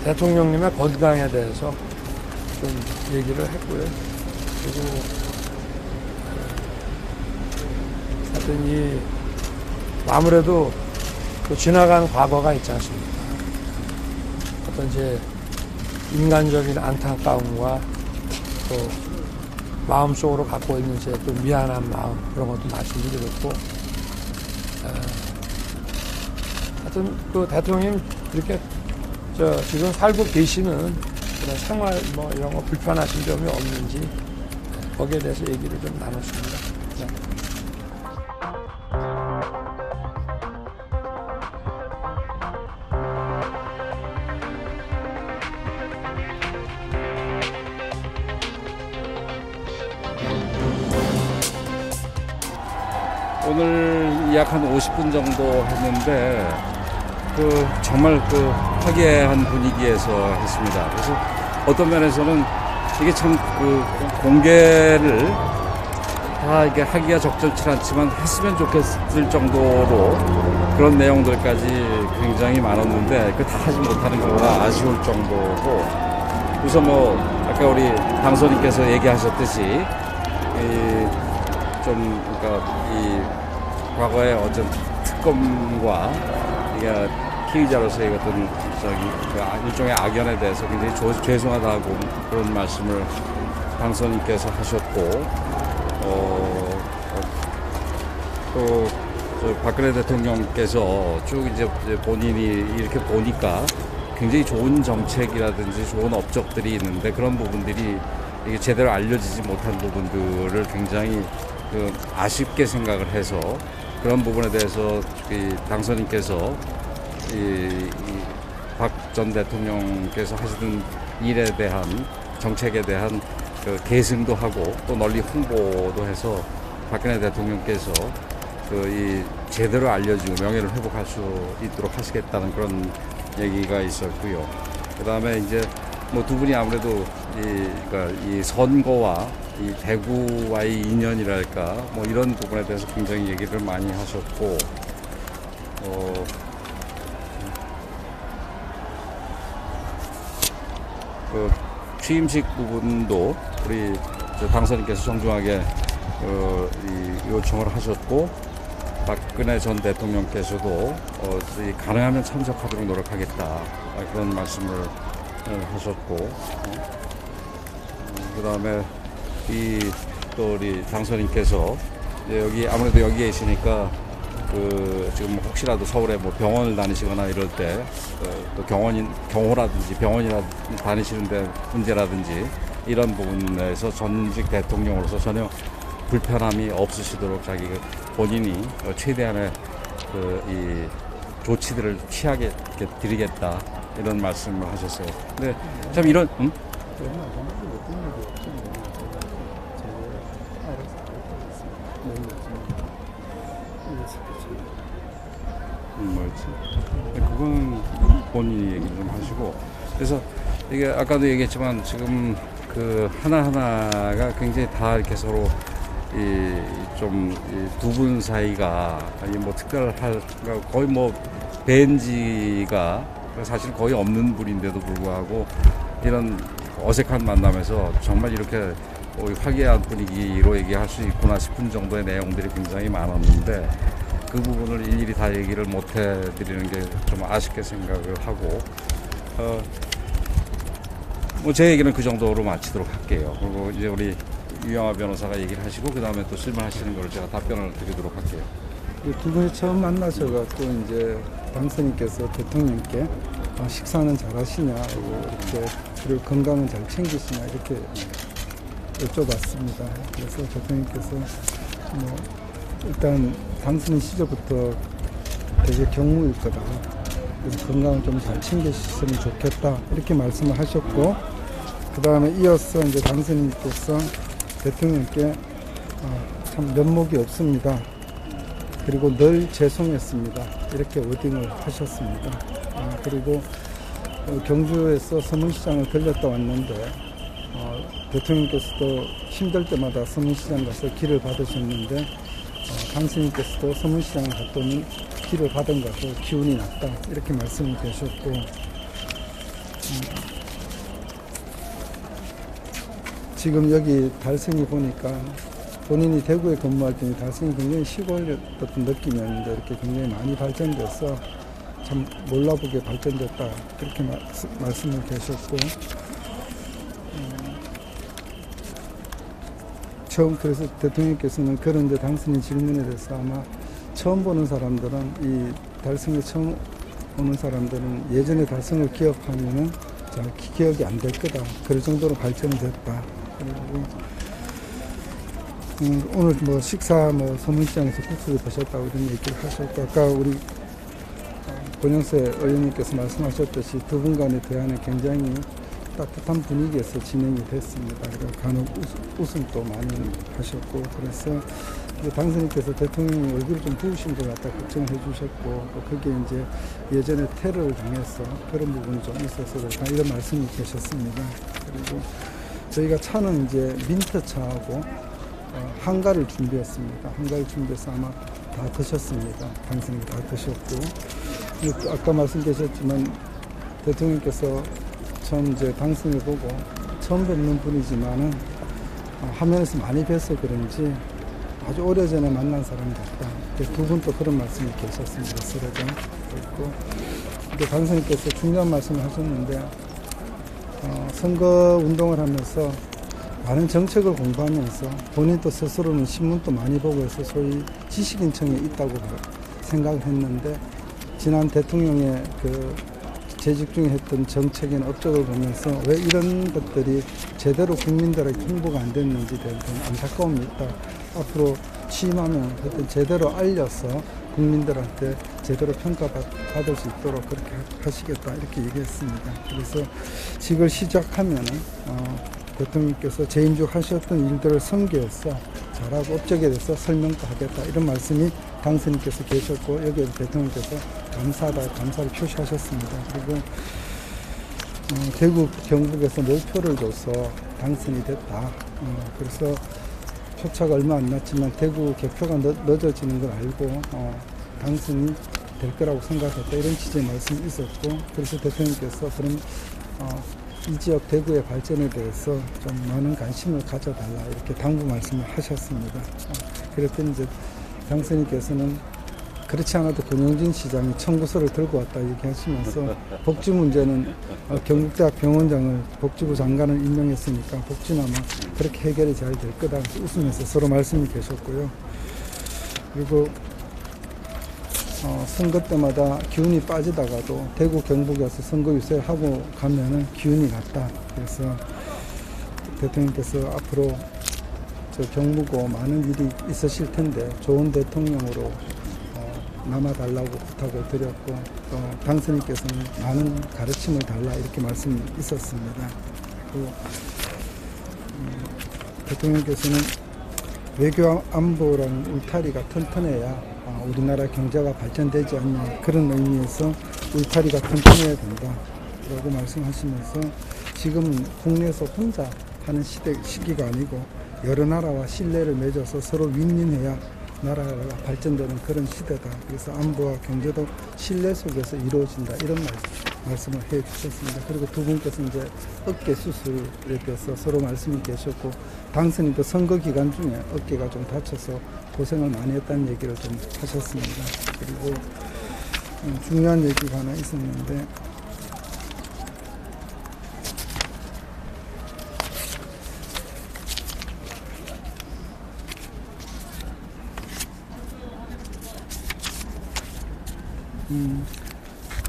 대통령님의 건강에 대해서 좀 얘기를 했고요. 그리고 하여튼 아무래도 또 지나간 과거가 있지 않습니까? 어떤 이제 인간적인 안타까움과 또 마음속으로 갖고 있는 이제 또 미안한 마음, 그런 것도 말씀드렸고, 하여튼 그 대통령님 이렇게 지금 살고 계시는 그런 생활 이런 거 불편하신 점이 없는지 거기에 대해서 얘기를 좀 나눴습니다. 네. 오늘 약 한 50분 정도 했는데 정말 화기애애한 분위기에서 했습니다. 그래서 어떤 면에서는 이게 참 공개를 다 이게 하기가 적절치 않지만 했으면 좋겠을 정도로 그런 내용들까지 굉장히 많았는데 다 하지 못하는 경우가 아쉬울 정도고, 우선 아까 우리 당선인께서 얘기하셨듯이 과거의 어떤 특검과 피의자로서의 어떤 일종의 악연에 대해서 굉장히 죄송하다고 그런 말씀을 당선인께서 하셨고, 또 박근혜 대통령께서 쭉 이제 본인이 이렇게 보니까 굉장히 좋은 정책이라든지 좋은 업적들이 있는데 그런 부분들이 이게 제대로 알려지지 못한 부분들을 굉장히 아쉽게 생각을 해서, 그런 부분에 대해서 당선인께서 박 전 대통령께서 하시던 일에 대한, 정책에 대한 계승도 하고 또 널리 홍보도 해서 박근혜 대통령께서 제대로 알려지고 명예를 회복할 수 있도록 하시겠다는 그런 얘기가 있었고요. 그 다음에 이제 두 분이 아무래도 이 선거와 이 대구와의 인연이랄까 이런 부분에 대해서 굉장히 얘기를 많이 하셨고, 취임식 부분도 우리 당선인께서 정중하게 요청을 하셨고, 박근혜 전 대통령께서도 가능하면 참석하도록 노력하겠다 그런 말씀을 하셨고, 그 다음에 또 우리 당선인께서 아무래도 여기에 있으니까 지금 혹시라도 서울에 병원을 다니시거나 이럴 때 또 경호라든지 병원이라든지 다니시는데 문제라든지 이런 부분에서 전직 대통령으로서 전혀 불편함이 없으시도록 자기가 본인이 최대한의 이 조치들을 취하게 드리겠다 이런 말씀을 하셨어요. 근데 참 이런 그건 본인이 얘기 좀 하시고, 그래서 이게 아까도 얘기했지만 지금 하나하나가 굉장히 다 이렇게 서로 두 분 사이가 특별할, 거의 뵌 지가 사실 거의 없는 분인데도 불구하고 이런 어색한 만남에서 정말 이렇게 화기애애한 분위기로 얘기할 수 있구나 싶은 정도의 내용들이 굉장히 많았는데, 그 부분을 일일이 다 얘기를 못 해드리는 게 좀 아쉽게 생각을 하고, 제 얘기는 그 정도로 마치도록 할게요. 그리고 이제 우리 유영하 변호사가 얘기를 하시고, 그 다음에 또 질문하시는 걸 제가 답변을 드리도록 할게요. 두 분이 처음 만나셔갖고 이제 당선인께서 대통령께 식사는 잘 하시냐, 그리고 건강은 잘 챙기시냐 이렇게 여쭤봤습니다. 그래서 대통령께서 일단 당선 시절부터 되게 경무일 거다. 그래서 건강을 좀 잘 챙기셨으면 좋겠다 이렇게 말씀을 하셨고, 그 다음에 이어서 이제 당선인께서 대통령께 참 면목이 없습니다. 그리고 늘 죄송했습니다. 이렇게 워딩을 하셨습니다. 그리고 경주에서 서문시장을 들렸다 왔는데 대통령께서도 힘들 때마다 서문시장 가서 기를 받으셨는데 당선인께서도 서문시장을 갔더니 기를 받은 것도 기운이 났다 이렇게 말씀을 주셨고, 지금 여기 달성이 보니까 본인이 대구에 근무할 때는 달성이 굉장히 시골이었던 느낌이었는데 이렇게 굉장히 많이 발전돼서 참 몰라보게 발전됐다 그렇게 말씀을 계셨고 처음 그래서 대통령께서는 그런 이제 당선인 질문에 대해서 아마 처음 보는 사람들은 이 달성에 처음 오는 사람들은 예전에 달성을 기억하면은 잘 기억이 안 될 거다. 그럴 정도로 발전이 됐다. 그리고 오늘 뭐 식사 뭐 소문시장에서 국수를 드셨다고 이런 얘기를 하셨고 아까 우리 권영세 의원님께서 말씀하셨듯이 두 분 간의 대화는 굉장히 따뜻한 분위기에서 진행이 됐습니다. 그리고 간혹 웃음도 많이 하셨고 그래서 당선인께서 대통령이 얼굴이 좀 부으신 것 같다 걱정해 주셨고 또 그게 이제 예전에 테러를 당해서 그런 부분이 좀 있어서 그렇다 이런 말씀이 계셨습니다. 그리고 저희가 차는 이제 민트 차하고 한가를 준비했습니다. 한가를 준비해서 아마 다 드셨습니다. 당선인 다 드셨고 아까 말씀드렸지만 대통령께서 처음 이제 당선을 보고 처음 뵙는 분이지만은 화면에서 많이 뵈서 그런지 아주 오래전에 만난 사람 같다. 두 분 또 그런 말씀이 계셨습니다. 서로가. 그리고 당선인께서 중요한 말씀을 하셨는데 선거 운동을 하면서 많은 정책을 공부하면서 본인도 스스로는 신문도 많이 보고 해서 소위 지식인층에 있다고 생각을 했는데 지난 대통령의 그 재직 중에 했던 정책이나 업적을 보면서 왜 이런 것들이 제대로 국민들에게 홍보가 안 됐는지 대한 안타까움이 있다. 앞으로 취임하면 하여튼 제대로 알려서 국민들한테 제대로 평가받을 수 있도록 그렇게 하시겠다 이렇게 얘기했습니다. 그래서 직을 시작하면은 대통령께서 재임직하셨던 일들을 성교해서 잘하고 업적에 대해서 설명도 하겠다 이런 말씀이 당선인께서 계셨고 여기에 대통령께서 감사하다 감사를 표시하셨습니다. 그리고 대구 경북에서 몰표를 줘서 당선이 됐다. 그래서 표차가 얼마 안 났지만 대구 개표가 늦어지는 걸 알고 당선이 될 거라고 생각했다 이런 취지의 말씀이 있었고 그래서 대통령께서 그런 이 지역 대구의 발전에 대해서 좀 많은 관심을 가져달라 이렇게 당부 말씀을 하셨습니다. 그랬더니 이제 당선인께서는 그렇지 않아도 권영진 시장이 청구서를 들고 왔다 얘기하시면서 복지 문제는 경북대학 병원장을 복지부 장관을 임명했으니까 복지는 아마 그렇게 해결이 잘 될 거다 웃으면서 서로 말씀이 계셨고요. 그리고 선거 때마다 기운이 빠지다가도 대구 경북에서 선거 유세하고 가면은 기운이 났다. 그래서 대통령께서 앞으로 저 경무고 많은 일이 있으실 텐데 좋은 대통령으로 남아달라고 부탁을 드렸고 또 당선인께서는 많은 가르침을 달라 이렇게 말씀이 있었습니다. 그리고 대통령께서는 외교 안보라는 울타리가 튼튼해야 우리나라 경제가 발전되지 않냐 그런 의미에서 울타리가 튼튼해야 된다 라고 말씀하시면서 지금은 국내에서 혼자 하는 시기가 아니고 여러 나라와 신뢰를 맺어서 서로 윈윈해야 나라가 발전되는 그런 시대다. 그래서 안보와 경제도 신뢰 속에서 이루어진다. 이런 말씀을 해 주셨습니다. 그리고 두 분께서 이제 어깨 수술에 대해서 서로 말씀이 계셨고 당선인도 선거 기간 중에 어깨가 좀 다쳐서 고생을 많이 했다는 얘기를 좀 하셨습니다. 그리고 중요한 얘기가 하나 있었는데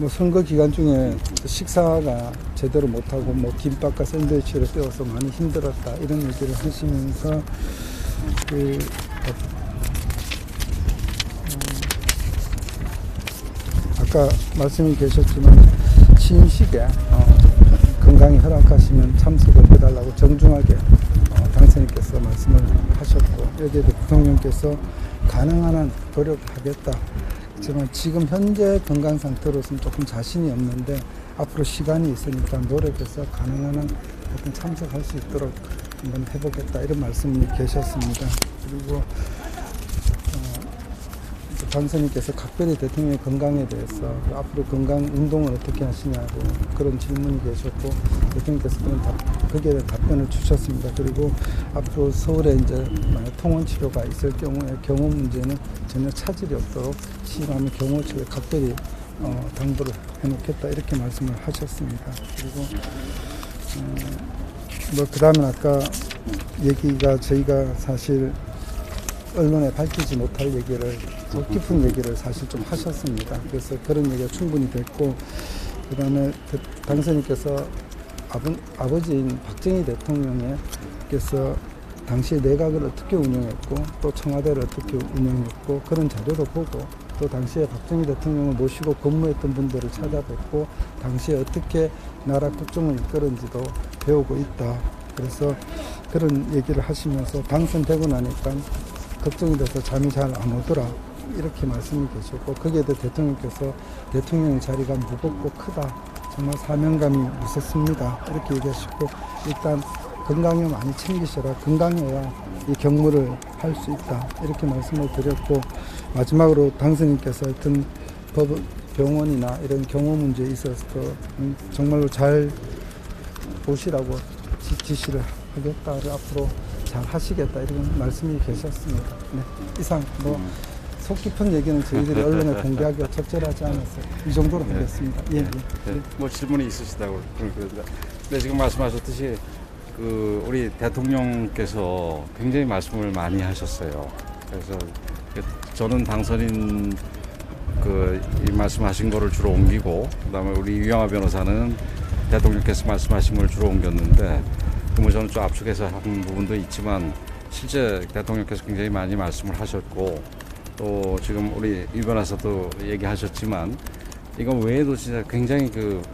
뭐 선거 기간 중에 식사가 제대로 못하고 뭐 김밥과 샌드위치를 떼어서 많이 힘들었다 이런 얘기를 하시면서 아까 말씀이 계셨지만 취임식에 건강이 허락하시면 참석을 해달라고 정중하게 당선인께서 말씀을 하셨고 여기에 대통령께서 가능한 한 노력하겠다. 하지만 지금 현재 건강 상태로서는 조금 자신이 없는데 앞으로 시간이 있으니까 노력해서 가능한 한 하여튼 참석할 수 있도록 한번 해보겠다 이런 말씀이 계셨습니다. 그리고 당선인께서 각별히 대통령의 건강에 대해서 앞으로 건강 운동을 어떻게 하시냐고 그런 질문이 계셨고 대통령께서 거기에 대한 답변을 주셨습니다. 그리고 앞으로 서울에 이제 만약 통원 치료가 있을 경우에 경호 문제는 전혀 차질이 없도록 시행하면 경호 측에 각별히 당부를 해놓겠다 이렇게 말씀을 하셨습니다. 그리고 뭐 그다음에 아까 얘기가 저희가 사실 언론에 밝히지 못할 얘기를 속 깊은 얘기를 사실 좀 하셨습니다. 그래서 그런 얘기가 충분히 됐고 그다음에 당선인께서 아버지인 박정희 대통령께서 당시 내각을 어떻게 운영했고 또 청와대를 어떻게 운영했고 그런 자료도 보고 또 당시에 박정희 대통령을 모시고 근무했던 분들을 찾아뵙고 당시에 어떻게 나라 국정을 이끌은지도 배우고 있다. 그래서 그런 얘기를 하시면서 당선되고 나니까 걱정이 돼서 잠이 잘 안 오더라 이렇게 말씀이 계셨고 거기에 대해 대통령께서 대통령의 자리가 무겁고 크다 정말 사명감이 무섭습니다 이렇게 얘기하시고 일단 건강을 많이 챙기셔라 건강해야 이 경무를 할 수 있다 이렇게 말씀을 드렸고 마지막으로 당선인께서 하여튼 병원이나 이런 경호 문제에 있어서 정말로 잘 보시라고 지시를 하겠다를 앞으로 잘 하시겠다 이런 말씀이 계셨습니다. 네, 이상 속 깊은 얘기는 저희들이 언론에 공개하기가 적절하지 않았어요. 이 정도로 하겠습니다. 예. 뭐 질문이 있으시다고 그러는데 지금 말씀하셨듯이 우리 대통령께서 굉장히 말씀을 많이 하셨어요. 그래서 저는 당선인 이 말씀하신 거를 주로 옮기고 그다음에 우리 유영하 변호사는 대통령께서 말씀하신 걸 주로 옮겼는데 뭐 저는 좀 압축해서 한 부분도 있지만 실제 대통령께서 굉장히 많이 말씀을 하셨고 또 지금 우리 유 변호사도 얘기하셨지만 이거 외에도 진짜 굉장히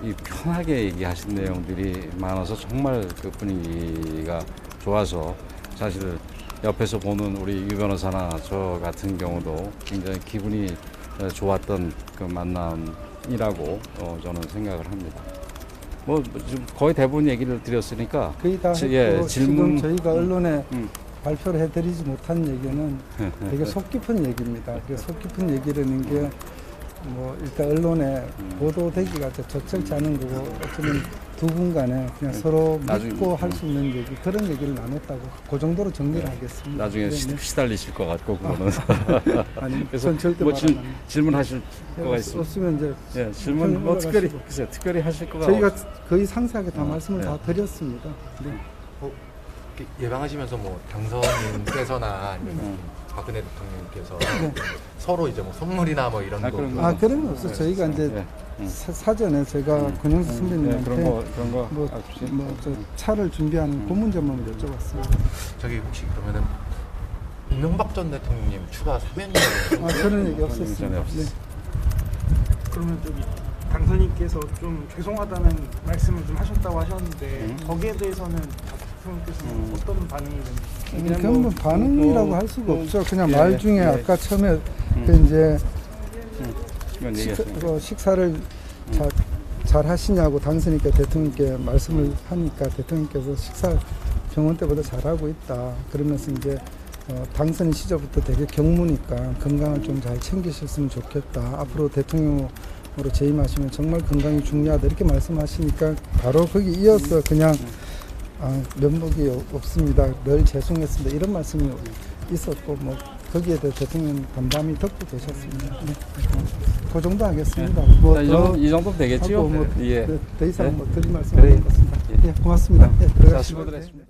이 편하게 얘기하신 내용들이 많아서 정말 그 분위기가 좋아서 사실 옆에서 보는 우리 유 변호사나 저 같은 경우도 굉장히 기분이 좋았던 그 만남이라고 저는 생각을 합니다. 뭐 지금 거의 대부분 얘기를 드렸으니까 거의 다 했고 지금 저희가 언론에 발표를 해드리지 못한 얘기는 되게 속 깊은 얘기입니다. 속 깊은 얘기라는 게 뭐 일단 언론에 보도되기가 적절치 않은 거고 어쩌면 두 분 간에 그냥 서로 묻고 할 수 있는 얘기 그런 얘기를 나눴다고 그 정도로 정리를 하겠습니다. 나중에 시달리실 것 같고 그거는 아니 그래서 절대 뭐 질문하실 거가 있으면 없으면 이제 질문 뭐 특별히 하실 거가 저희가 거의 상세하게 다 말씀을 다 드렸습니다. 네. 예방하시면서 뭐 당선인께서나 아니면 박근혜 대통령께서 서로 이제 뭐 선물이나 뭐 이런 거 그런 거 없어. 저희가 이제 사전에 제가 권영수 선배님한테 저 차를 준비하는 그 문제만 여쭤봤습니다. 저기 혹시 그러면은 이명박 전 대통령님 추가 사면이라고 그런 얘기 없었습니다. 네. 그러면 저기 당선인께서 좀 죄송하다는 말씀을 좀 하셨다고 하셨는데 거기에 대해서는 대통령께서는 어떤 반응이 됐는지 그냥 뭐 반응이라고 할 수가 없죠. 그냥 말 중에 아까 처음에 이제 식사를 잘 하시냐고 당선인께 대통령께 말씀을 하니까 대통령께서 식사 병원 때보다 잘하고 있다. 그러면서 이제 당선인 시절부터 되게 경무니까 건강을 좀 잘 챙기셨으면 좋겠다. 앞으로 대통령으로 재임하시면 정말 건강이 중요하다. 이렇게 말씀하시니까 바로 거기 이어서 그냥 면목이 없습니다. 늘 죄송했습니다. 이런 말씀이 있었고 뭐 거기에 대해 대통령 담담히 듣고 계셨습니다. 네. 그 정도 하겠습니다. 이 정도 되겠죠? 더 이상 뭐 드릴 말씀 없는 것 같습니다. 예, 고맙습니다. 수고들 했습니다.